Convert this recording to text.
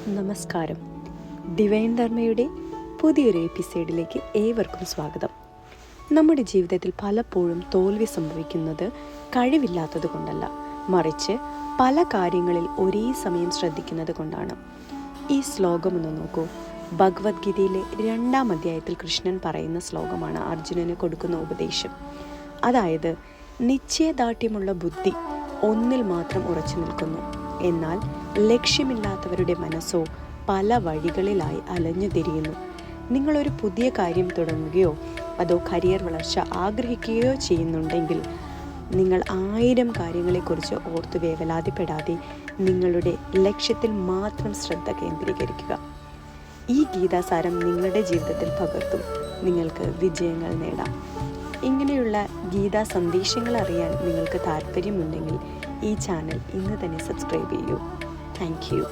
നമസ്കാരം. ഡിവൈൻ ധർമ്മയുടെ പുതിയൊരു എപ്പിസോഡിലേക്ക് ഏവർക്കും സ്വാഗതം. നമ്മുടെ ജീവിതത്തിൽ പലപ്പോഴും തോൽവി സംഭവിക്കുന്നത് കഴിവില്ലാത്തത് കൊണ്ടല്ല, മറിച്ച് പല കാര്യങ്ങളിൽ ഒരേ സമയം ശ്രദ്ധിക്കുന്നത് കൊണ്ടാണ്. ഈ ശ്ലോകം ഒന്ന് നോക്കൂ. ഭഗവത്ഗീതയിലെ 2-ാം അധ്യായത്തിൽ കൃഷ്ണൻ പറയുന്ന ശ്ലോകമാണ് അർജുനന് കൊടുക്കുന്ന ഉപദേശം. അതായത്, നിശ്ചയദാർഢ്യമുള്ള ബുദ്ധി ഒന്നിൽ മാത്രം ഉറച്ചു നിൽക്കുന്നു, എന്നാൽ ലക്ഷ്യമില്ലാത്തവരുടെ മനസ്സോ പല വഴികളിലായി അലഞ്ഞു തിരിയുന്നു. നിങ്ങളൊരു പുതിയ കാര്യം തുടങ്ങുകയോ അതോ കരിയർ വളർച്ച ആഗ്രഹിക്കുകയോ ചെയ്യുന്നുണ്ടെങ്കിൽ നിങ്ങൾ 1000 കാര്യങ്ങളെക്കുറിച്ച് ഓർത്തു വേവലാതിപ്പെടാതെ നിങ്ങളുടെ ലക്ഷ്യത്തിൽ മാത്രം ശ്രദ്ധ കേന്ദ്രീകരിക്കുക. ഈ ഗീതാസാരം നിങ്ങളുടെ ജീവിതത്തിൽ പകർത്തും നിങ്ങൾക്ക് വിജയങ്ങൾ നേടാം. ഇങ്ങനെയുള്ള ഗീതാ സന്ദേശങ്ങൾ അറിയാൻ നിങ്ങൾക്ക് താല്പര്യമുണ്ടെങ്കിൽ ഈ ചാനൽ ഇന്ന് തന്നെ സബ്സ്ക്രൈബ് ചെയ്യൂ. Thank you.